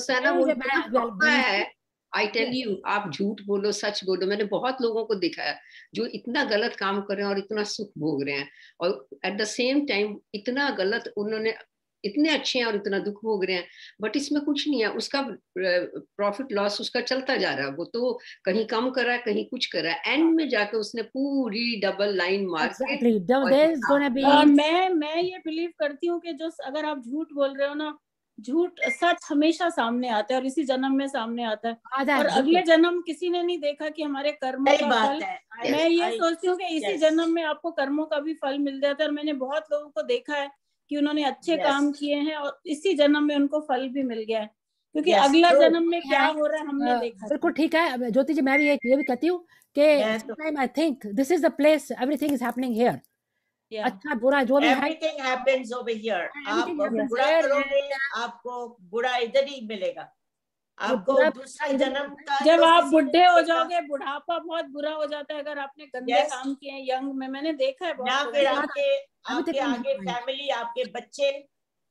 [SPEAKER 5] है आई टेल यू, आप झूठ बोलो सच बोलो। मैंने बहुत लोगों को देखा है जो इतना गलत काम कर रहे हैं और इतना सुख भोग रहे हैं, और एट द सेम टाइम इतना गलत, उन्होंने इतने अच्छे हैं और इतना दुख भोग रहे हैं, बट इसमें कुछ नहीं है। उसका प्रॉफिट लॉस उसका चलता जा रहा है, वो तो कहीं कम कर रहा है, कहीं कुछ कर रहा है, एंड में जाके उसने पूरी डबल लाइन मार के।
[SPEAKER 2] मैं ये बिलीव करती हूँ कि जो अगर आप झूठ बोल रहे हो ना, झूठ सच हमेशा सामने आता है और इसी जन्म में सामने आता है, और अगले जन्म किसी ने नहीं देखा कि हमारे कर्मों का फल। मैं ये सोचती हूँ कि इसी जन्म में आपको कर्मों का भी फल मिल जाता है, और मैंने बहुत लोगों को देखा है कि उन्होंने अच्छे काम किए हैं और इसी जन्म में उनको फल भी मिल गया है, क्योंकि अगला जन्म में क्या हो रहा है हमने देखा।
[SPEAKER 1] बिल्कुल ठीक है ज्योति जी, मैं भी ये भी कहती हूँ कि I think this is the place, everything is happening here. अच्छा बुरा जो भी
[SPEAKER 3] everything happens over here. आप बुरा करोगे आपको बुरा इधर ही मिलेगा। आपको दूसरा जन्म का
[SPEAKER 2] जब
[SPEAKER 3] तो
[SPEAKER 2] आप
[SPEAKER 3] किसी
[SPEAKER 2] बुढ़े
[SPEAKER 3] ने
[SPEAKER 2] हो
[SPEAKER 3] देखा।
[SPEAKER 2] जाओगे, बुढ़ापा बहुत बुरा हो जाता है अगर आपने गंदे
[SPEAKER 3] Yes.
[SPEAKER 2] काम किए हैं यंग में, मैंने देखा है
[SPEAKER 3] या
[SPEAKER 2] बहुत
[SPEAKER 3] फिर
[SPEAKER 2] लोगों को।
[SPEAKER 3] आपके आगे फैमिली, आपके बच्चे,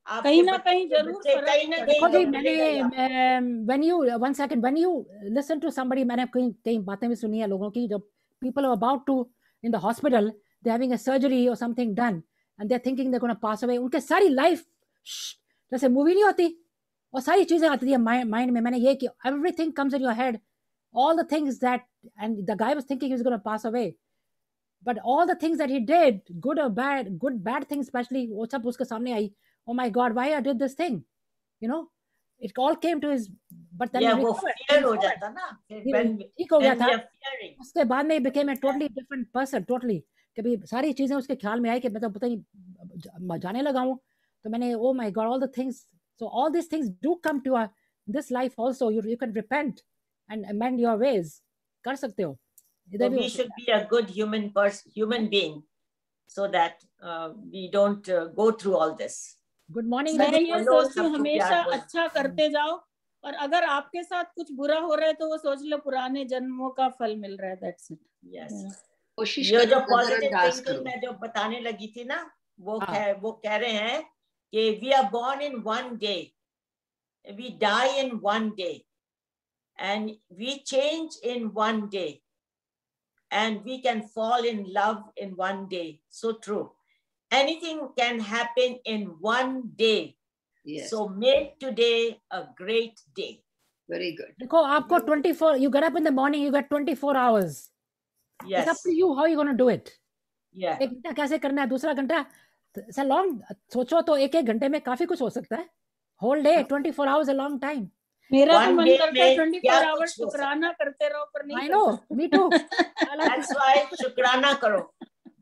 [SPEAKER 2] कहीं ना कहीं जरूर फर्क
[SPEAKER 3] कहीं ना
[SPEAKER 1] देखो जी,
[SPEAKER 3] कहीं
[SPEAKER 1] मैंने when you one second when you listen to somebody, मैंने कई कई बातें भी सुनी है लोगों की, जब people are about to in the hospital, they're having a surgery or something done and they're thinking they're going to pass away, उनके सारी लाइफ जैसे मूवी नहीं होती और सारी चीजें आती है माइंड में, मैंने ये कि everything comes in your head, all the things that, and the guy was thinking he was going to pass away, but all the things that he did, good or bad, good bad things especially, वो सब उसके सामने आई, oh my God, why I did this thing, you know, it all came to his, but then
[SPEAKER 3] वो fear हो जाता ना,
[SPEAKER 1] ठीक हो गया था, उसके बाद में he became a totally different person, totally, कभी सारी चीजें उसके ख्याल में आई कि मैं तो पता नहीं जाने लगा हूँ, तो मैंने oh my God, all the things, so all these things do come to this life also, you can repent and amend your ways, कर सकते हो.
[SPEAKER 3] So we should be a good human being, so that we don't go through all this.
[SPEAKER 1] Good morning.
[SPEAKER 2] मैं ये सोचती हूँ हमेशा अच्छा करते जाओ, और अगर आपके साथ कुछ बुरा हो रहा है तो वो सोच लो पुराने जन्मों का फल मिल रहा है. That's it.
[SPEAKER 3] Yes.
[SPEAKER 5] कोशिश
[SPEAKER 3] ये जो पॉजिटिव थिंकिंग मैं जो बताने लगी थी ना, वो कह रहे हैं कि we are born in one day, we die in one day, and we change in one day, and we can fall in love in one day. So true. Anything can happen in one day. Yes. So make today a great day.
[SPEAKER 5] Very good.
[SPEAKER 1] देखो आपको 24, you get up in the morning, you get 24 hours.
[SPEAKER 3] Yes.
[SPEAKER 1] It's up to you how you going to do it.
[SPEAKER 3] Yeah.
[SPEAKER 1] एक घंटा कैसे करना है, दूसरा घंटा, it's a long, सोचो तो एक घंटे में काफी कुछ हो सकता है. Whole day, 24 hours a long time.
[SPEAKER 2] मेरा तो मन करता है 24 आवर्स शुक्राना करते रहो, पर नहीं.
[SPEAKER 1] I know, me too.
[SPEAKER 3] That's why शुक्राना करो,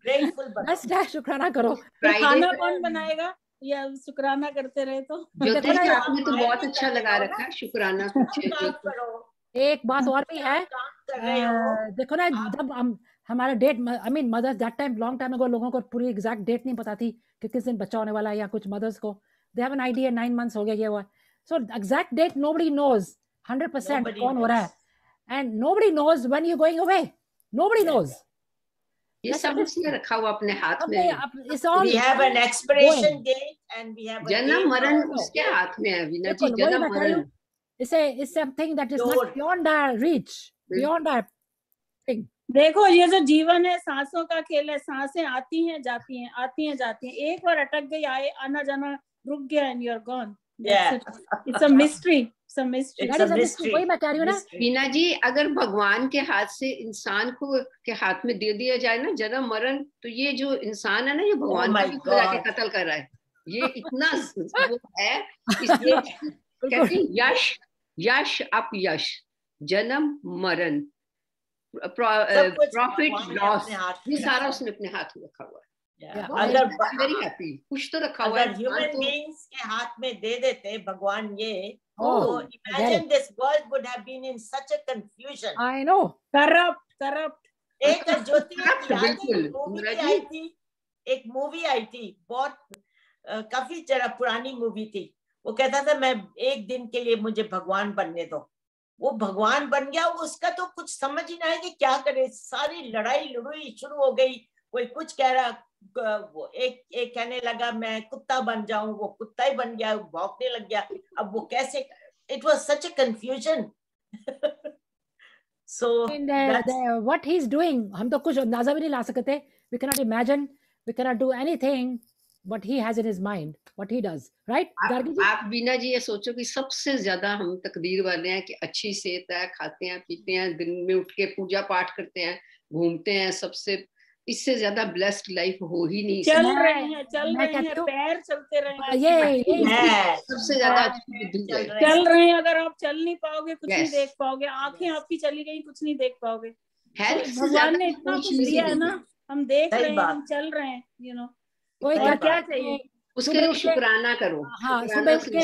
[SPEAKER 3] grateful बनो.
[SPEAKER 1] That's right, शुक्राना करो.
[SPEAKER 2] खाना कौन बनाएगा या शुक्राना करते रहे तो.
[SPEAKER 5] आपने तो बहुत अच्छा लगा रखा है शुक्राना.
[SPEAKER 3] करो.
[SPEAKER 1] एक बात और भी है, देखो ना, जब हमारा date, I mean mothers that time, long time ago, लोगों को पूरी एग्जैक्ट डेट नहीं पता थी कि किस दिन बच्चा होने वाला है, या कुछ मदर्स को they have an idea 9 months हो गया ये हुआ. So exact date nobody knows 100% कौन हो रहा है, and nobody knows when you're going away. Nobody knows.
[SPEAKER 5] ये सब उसने रखा हुआ अपने हाथ में.
[SPEAKER 3] We have an expiration date and we have a
[SPEAKER 5] जन्म मरण उसके हाथ में है वीना जी. जन्म मरण
[SPEAKER 1] it's something that is not beyond our reach, beyond our thing.
[SPEAKER 2] देखो ये जो जीवन है सांसों का खेल है, सांसें आती हैं जाती हैं, आती हैं जाती हैं, एक बार अटक गई, आना जाना रुक गया, and you're gone.
[SPEAKER 3] Yeah.
[SPEAKER 2] It's a mystery. It's a mystery.
[SPEAKER 1] That is a mystery. वही मैं कह रही हूँ ना
[SPEAKER 5] वीना जी, अगर भगवान के हाथ से इंसान को के हाथ में दे दिया जाए ना जन्म मरण, तो ये जो इंसान है ना, ये भगवान को जाके कत्ल कर रहा है. ये इतना वो है, इसलिए कहते हैं यश अपयश, जन्म मरण, प्रॉफिट लॉस, ये सारा उसने अपने हाथ में रखा हुआ है.
[SPEAKER 3] अगर
[SPEAKER 5] वेरी हैप्पी, कुछ तो रखा हुआ है.
[SPEAKER 3] ह्यूमन बीइंग्स के हाथ में दे देते भगवान ये, तो imagine this world would have been in such a confusion.
[SPEAKER 1] I know.
[SPEAKER 2] Corrupt.
[SPEAKER 3] एक ज्योति एक मूवी आई थी बहुत काफी जरा पुरानी मूवी थी. वो कहता था मैं एक दिन के लिए मुझे भगवान बनने दो. वो भगवान बन गया, उसका तो कुछ समझ ही ना है कि क्या करे. सारी लड़ाई लड़ाई शुरू हो गई. कोई कुछ कह रहा, वो एक कहने लगा मैं कुत्ता बन जाऊं, वो कुत्ता ही बन गया, भौंकने लग गया. अब वो कैसे, it was such a confusion. So
[SPEAKER 1] what he's doing, हम तो कुछ अंदाजा भी नहीं ला सकते. We cannot imagine, we cannot do anything what he has in his mind, what he does, right?
[SPEAKER 5] आप वीना जी ये सोचो कि सबसे ज्यादा हम तकदीर वाले हैं कि अच्छी सेहत है, खाते हैं पीते हैं, दिन में उठ के पूजा पाठ करते हैं, घूमते हैं, सबसे इससे ज्यादा ब्लेस्ड लाइफ हो ही नहीं.
[SPEAKER 2] चल रहे हैं, पैर चलते रहे,
[SPEAKER 3] ये
[SPEAKER 5] सबसे ज्यादा
[SPEAKER 2] चल रहे हैं. अगर आप चल नहीं पाओगे कुछ नहीं देख पाओगे, आंखें आपकी चली गई कुछ नहीं देख पाओगे. भगवान ने इतना कुछ दिया है ना, हम देख रहे हैं, हम चल रहे हैं, यू नो. और क्या चाहिए,
[SPEAKER 5] उसके लिए शुक्राना करो.
[SPEAKER 1] हाँ, सुबह उठ के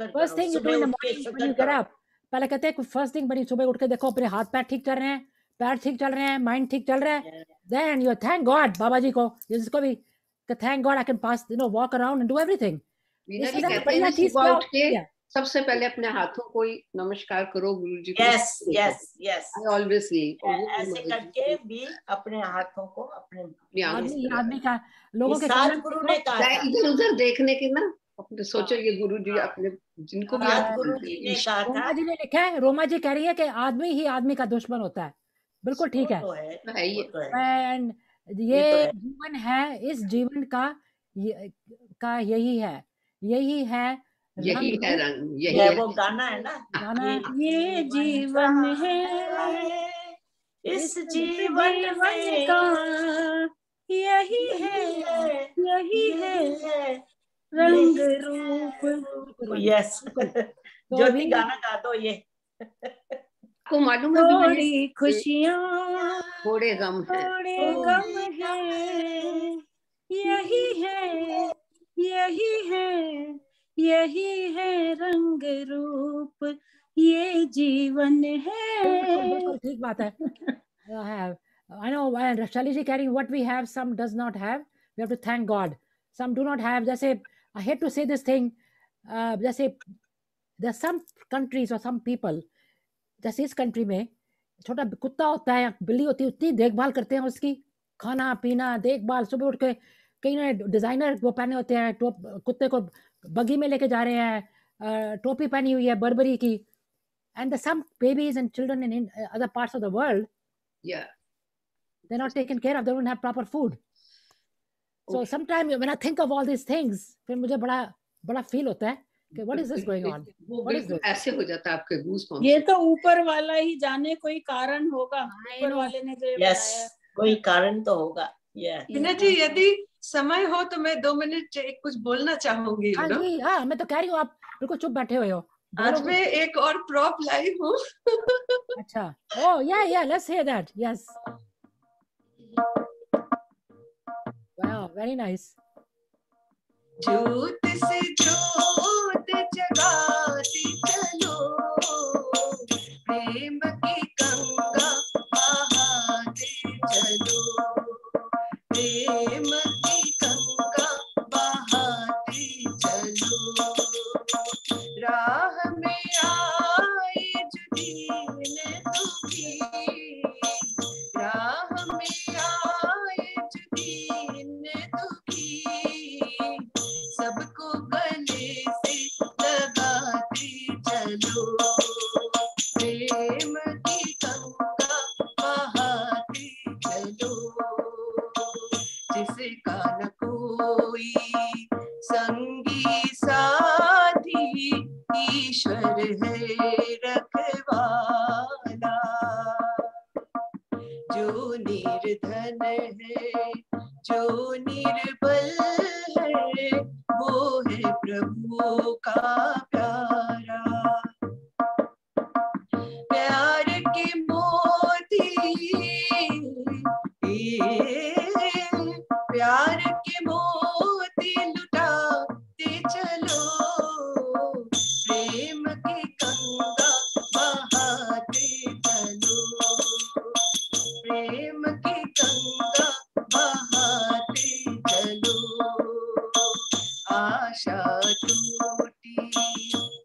[SPEAKER 1] first thing you do in the morning when you get up, पहले कहते हैं फर्स्ट थिंग बड़ी सुबह उठ के देखो अपने हाथ पैर ठीक चल रहे हैं, पैर ठीक चल रहे हैं, माइंड ठीक चल रहा है, then you thank God, बाबा जी को, जिसको भी thank God I can pass, you know, walk around and do everything.
[SPEAKER 5] सबसे पहले अपने हाथों को ही नमस्कार करो गुरु जी को।
[SPEAKER 3] Yes yes yes,
[SPEAKER 5] I always say
[SPEAKER 3] ऐसे करके भी अपने हाथों को अपने
[SPEAKER 1] आदमी का लोगों के
[SPEAKER 3] गुरु ने कहा था,
[SPEAKER 5] इधर उधर देखने की ना, अपने सोचो ये गुरु जी अपने जिनको भी
[SPEAKER 3] गुरु जी ने कहा था।
[SPEAKER 1] रोमा जी ने लिखा है, रोमा जी कह रही है कि आदमी ही आदमी का दुश्मन होता है। बिल्कुल ठीक है। एंड ये जीवन है, इस जीवन का यही है, यही है
[SPEAKER 5] रंग,
[SPEAKER 3] यही है वो गाना है ना,
[SPEAKER 1] गाना
[SPEAKER 2] ये जीवन है,
[SPEAKER 3] इस जीवन
[SPEAKER 2] का यही है रंग रूप।
[SPEAKER 3] यस, ज्योति गाना गा दो ये।
[SPEAKER 5] को मालूम है
[SPEAKER 2] थोड़ी खुशियाँ
[SPEAKER 5] थोड़े गम है,
[SPEAKER 2] यही है रंग रूप, ये जीवन है।
[SPEAKER 1] बिल्कुल ठीक बात है। I know, Shali ji carrying what we have, some does not have. We have to thank God. Some do not have. जैसे I hate to say this thing, जैसे there are some countries or some people, जैसे इस कंट्री में छोटा कुत्ता होता है या बिल्ली होती है, उतनी देखभाल करते हैं उसकी, खाना पीना देखभाल, सुबह उठ के कई ने डिजाइनर वो पहने होते हैं, कुत्ते को बगी में लेके जा रहे हैं, टोपी पहनी हुई है बर्बरी की. And the some babies and children in other parts of the world, they're not taken care of. They don't have proper food. So sometimes when I think of all these things, फिर मुझे बड़ा फील होता है कि what is this going on? What is this?
[SPEAKER 5] ऐसे हो जाता है आपके गूज़बम्प्स.
[SPEAKER 2] ये तो ऊपर वाला ही जाने, कोई कारण होगा ऊपर वाले ने जो बनाया.
[SPEAKER 3] कोई कारण तो होगा.
[SPEAKER 4] मीना जी, यदि समय हो तो मैं 2 मिनट कुछ बोलना चाहूंगी.
[SPEAKER 1] हाँ, मैं तो कह रही हूँ, आप बिल्कुल चुप बैठे हुए हो.
[SPEAKER 4] आज मैं एक और प्रॉप लाई हूँ.
[SPEAKER 1] अच्छा. Oh yeah, let's hear that. Yes. Wow, very nice.
[SPEAKER 4] ज्योत से ज्योत जगाती चलो, प्रेम की गंगा बहाते चलो, प्रेम की गंगा बहाते चलो, राह में आए जो दीन दुखी, राह में आए जो दीन दुखी, सबको गले से लगाते चलो, प्रेम की गंगा बहाते चलो, जिसका न कोई संगी साथी, ईश्वर है रखवाला, जो निर्धन है जो निर्बल है, वो है प्रभु का प्यारा, प्यार के मोती, प्यार के मोती लुटाते चलो, प्रेम की गंगा बहाते चलो, प्रेम की गंगा बहाते चलो, आशा टूटी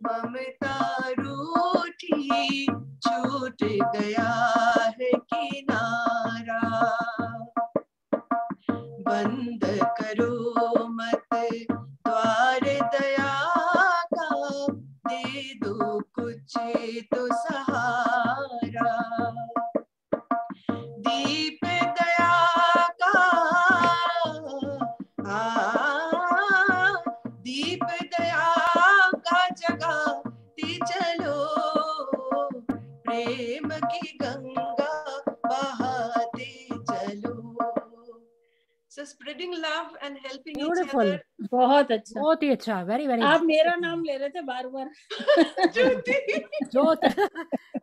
[SPEAKER 4] ममता रूठी, छूट गया है किनारा, बंद करो मत द्वार दया का, दे दो कुछ तो सहारा, दीप दया का, दीप दया का जगाते चलो, प्रेम की गंगा बहाते चलो. So spreading love and helping each other.
[SPEAKER 2] बहुत अच्छा,
[SPEAKER 1] बहुत ही अच्छा. Very very.
[SPEAKER 2] आप मेरा नाम ले रहे थे बार बार.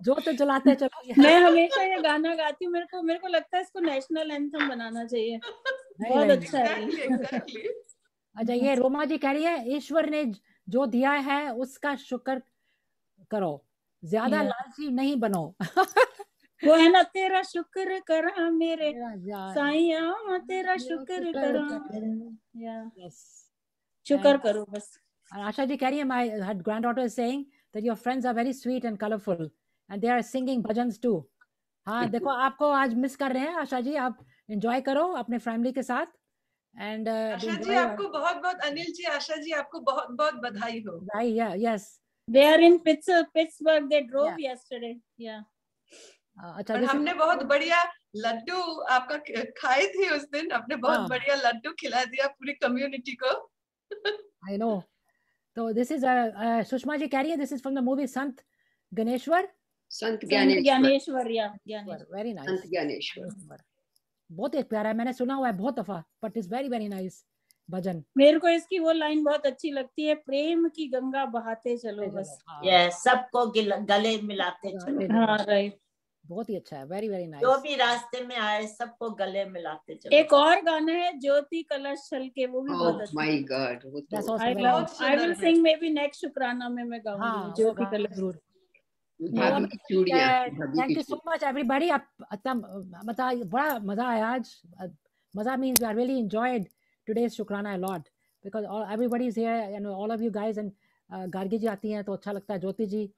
[SPEAKER 1] जोत जलाते चलो.
[SPEAKER 2] मैं हमेशा ये गाना गाती हूँ, मेरे को लगता है इसको नेशनल एंथम बनाना चाहिए. बहुत अच्छा है.
[SPEAKER 1] अच्छा, ये रोमा जी कह रही है, ईश्वर ने जो दिया है उसका शुक्र करो, ज्यादा लालची नहीं बनो.
[SPEAKER 2] वो है ना, तेरा शुक्र करा मेरे साईया, तेरा शुक्र करा. शुक्र करो बस.
[SPEAKER 1] Asha ji कह रही है, her granddaughter is saying that your friends are very sweet and colorful and they are singing bhajans too. हाँ देखो, आपको आज मिस कर रहे हैं आशा जी, आप एंजॉय करो अपने फैमिली के साथ एंड
[SPEAKER 4] आशा जी आपको बहुत बहुत, अनिल जी आशा जी आपको बहुत बहुत बधाई हो.
[SPEAKER 1] Yes.
[SPEAKER 2] They are in Pittsburgh. They drove yesterday. Yeah.
[SPEAKER 1] अच्छा,
[SPEAKER 4] और हमने बहुत बढ़िया लड्डू आपका खाए थे उस दिन. आपने बहुत बढ़िया लड्डू खिला दिया पूरी कम्युनिटी को.
[SPEAKER 1] I know. So this is Sushma ji कह रही है, this is from the movie Sant Ganeshwar.
[SPEAKER 5] Sant Dnyaneshwar.
[SPEAKER 1] Very nice.
[SPEAKER 5] संत ज्ञानेश्वर
[SPEAKER 1] बहुत एक प्यारा है, मैंने सुना हुआ है बहुत दफा, but it's very very nice bhajan.
[SPEAKER 2] मेरे को इसकी वो लाइन बहुत अच्छी लगती है, प्रेम की गंगा बहाते चलो बस.
[SPEAKER 3] सबको गले मिलाते चलो.
[SPEAKER 2] हाँ राइट.
[SPEAKER 1] बहुत ही अच्छा है, वेरी वेरी नाइस.
[SPEAKER 3] जो भी रास्ते में आए सबको गले मिलाते चलो.
[SPEAKER 2] एक और गाना है ज्योति कलश छल के, वो भी बहुत अच्छा.
[SPEAKER 5] My god,
[SPEAKER 2] I will sing maybe next Shukrana में मैं गाऊंगी ज्योति कलश.
[SPEAKER 1] जरूर.
[SPEAKER 5] Thank
[SPEAKER 1] you so much everybody. मतलब बड़ा मजा आया आज. मजा means I really enjoyed today's Shukrana a lot because everybody is here and all of you guys and Gargi ji आती हैं तो अच्छा लगता है, ज्योति जी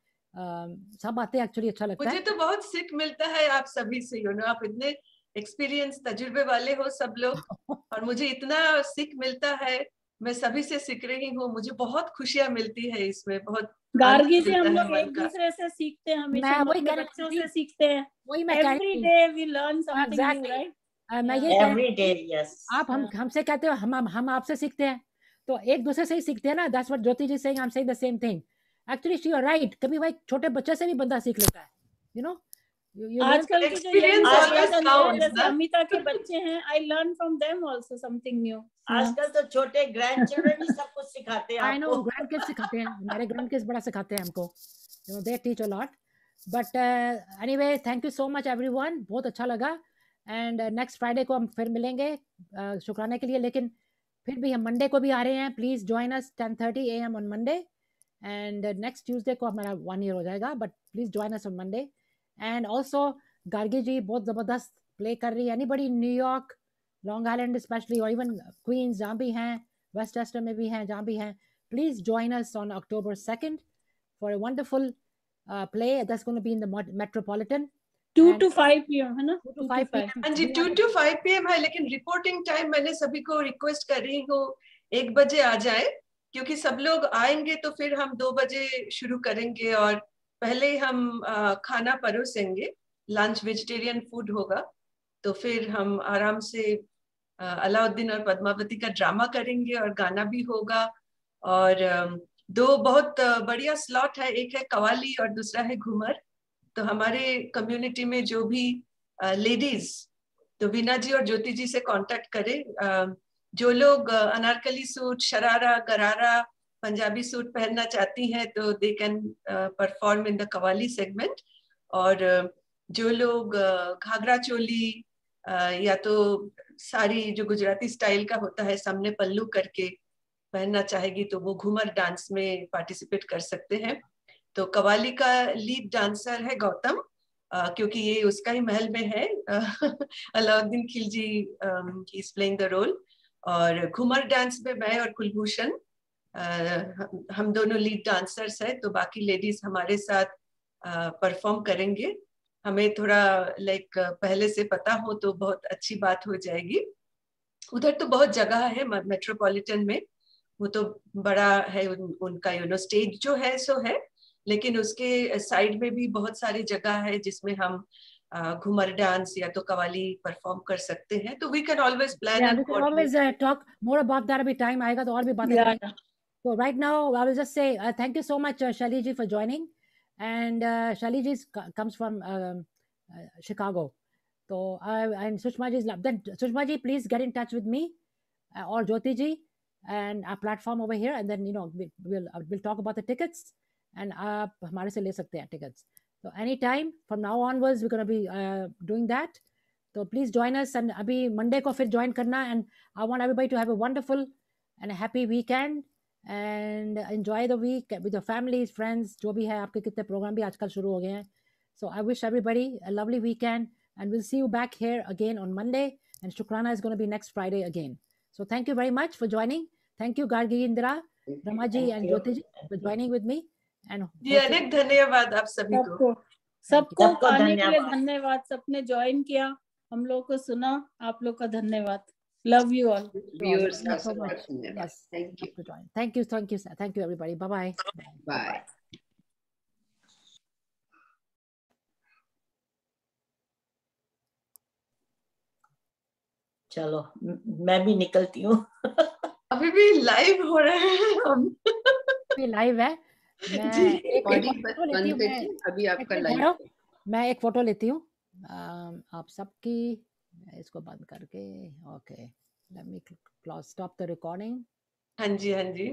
[SPEAKER 1] सब आते हैं, एक्चुअली अच्छा लगता है.
[SPEAKER 4] मुझे तो बहुत सीख मिलता है आप सभी से. आप इतने एक्सपीरियंस तजुर्बे वाले हो सब लोग और मुझे इतना सीख मिलता है. मैं सभी से सीख रही हूँ, मुझे बहुत खुशियाँ मिलती है इसमें. बहुत
[SPEAKER 2] गार्गी से हम लोग एक दूसरे से सीखते हैं हमेशा. हम अपने बच्चों से सीखते हैं. Every day we learn something new, right?
[SPEAKER 1] मैं ये
[SPEAKER 3] Every day, yes.
[SPEAKER 1] आप हमसे कहते हो, हम आपसे सीखते हैं, तो एक दूसरे से ही सीखते हैं ना. That's what Jyoti ji is saying. I'm saying the same thing. Actually, she are right. कभी भाई छोटे बच्चे से भी बंदा सीख लेता है, you know.
[SPEAKER 2] आजकल की जो अमिता के बच्चे हैं, I learn from them also something new.
[SPEAKER 3] आजकल तो छोटे ग्रैंडचिल्ड्रन ही सब कुछ सिखाते हैं.
[SPEAKER 1] I know, ग्रैंडकिड्स सिखाते हैं, हमारे ग्रैंडकिड्स बड़ा सिखाते हैं हमको. They teach a lot. But anyway, thank you so much everyone. बहुत अच्छा लगा. एंड नेक्स्ट फ्राइडे को हम फिर मिलेंगे शुक्राना के लिए, लेकिन फिर भी हम मंडे को भी आ रहे हैं. Please join us 10:30 AM on Monday and next Tuesday को हमारा 1 year हो जाएगा, but please join us on Monday. And also Gargi ji बहुत ज़बरदस्त प्ले कर रही है. Anybody New York, long island specially, और इवन क्वींस जहाँ भी हैं, वेस्ट एस्टर में भी हैं, जहाँ भी हैं, please join us on October 2nd for a wonderful play that's going to be in the metropolitan.
[SPEAKER 2] 2 to 5 PM है ना? 2 to 5 PM.
[SPEAKER 4] हाँ जी, 2 to 5 PM है, लेकिन रिपोर्टिंग टाइम मैंने सभी को रिक्वेस्ट कर रही हूँ 1 बजे आ जाए, क्योंकि सब लोग आएंगे तो फिर हम 2 बजे शुरू करेंगे और पहले हम खाना परोसेंगे. लंच वेजिटेरियन फूड होगा, तो फिर हम आराम से अलाउद्दीन और पद्मावती का ड्रामा करेंगे और गाना भी होगा. और 2 बहुत बढ़िया स्लॉट है, एक है कवाली और दूसरा है घूमर. तो हमारे कम्युनिटी में जो भी लेडीज, तो वीना जी और ज्योति जी से कांटेक्ट करें. जो लोग अनारकली सूट, शरारा, गरारा, पंजाबी सूट पहनना चाहती हैं तो they can perform in the qawwali segment. और जो लोग घाघरा चोली या तो साड़ी जो गुजराती स्टाइल का होता है सामने पल्लू करके पहनना चाहेगी तो वो घूमर डांस में पार्टिसिपेट कर सकते हैं. तो कवाली का लीड डांसर है गौतम, क्योंकि ये उसका ही महल में है. Alauddin Khilji he is playing the role. और घूमर डांस में मैं और कुलभूषण हम दोनों लीड डांसर्स हैं. तो बाकी लेडीज हमारे साथ परफॉर्म करेंगे. हमें थोड़ा पहले से पता हो तो बहुत अच्छी बात हो जाएगी. उधर तो बहुत जगह है मेट्रोपॉलिटन में, वो तो बड़ा है उनका स्टेज जो है सो है, लेकिन उसके साइड में भी बहुत सारी जगह है जिसमें हम घूमर डांस या तो कवाली परफॉर्म कर सकते हैं. तो we can always plan and
[SPEAKER 1] always talk more about that. अभी टाइम आएगा तो और भी बातें करेंगे. So right now I will just say thank you so much Shali ji for joining, and Shali ji comes from Chicago. So and Sushma ji then Sushma ji please get in touch with me or Jyoti ji and our platform over here, and then we'll talk about the tickets and आप हमारे से ले सकते हैं tickets. So anytime from now onwards we're going to be doing that. So please join us, and अभी Monday को फिर join करना, and I want everybody to have a wonderful and a happy weekend and enjoy the week with your families, friends. जो भी है, आपके कितने प्रोग्राम भी आजकल शुरू हो गए हैं. So I wish everybody a lovely weekend, and we'll see you back here again on Monday, and Shukrana is going to be next Friday again. So thank you very much for joining. Thank you Gargi Indira, Rama ji and Jyoti ji for joining with me and
[SPEAKER 4] जी अनेक धन्यवाद आप सभी को।
[SPEAKER 2] सबको आने के लिए धन्यवाद, सबने ज्वाइन किया, हम लोग को सुना, आप लोग का धन्यवाद। Love you all.
[SPEAKER 5] Viewers
[SPEAKER 1] Thank you so much. Yes.
[SPEAKER 5] Thank you.
[SPEAKER 1] Thank you, sir. Thank you, everybody. Bye-bye.
[SPEAKER 5] Bye.
[SPEAKER 3] चलो मैं भी निकलती हूँ।
[SPEAKER 4] अभी भी लाइव हो रहे हैं हम।
[SPEAKER 1] लाइव है। मैं एक फोटो लेती हूँ।
[SPEAKER 5] अभी आपका लाइव
[SPEAKER 1] मैं एक फोटो लेती हूँ आप सबकी। इसको बंद करके okay, let me stop the recording.
[SPEAKER 4] हाँ जी हाँ जी।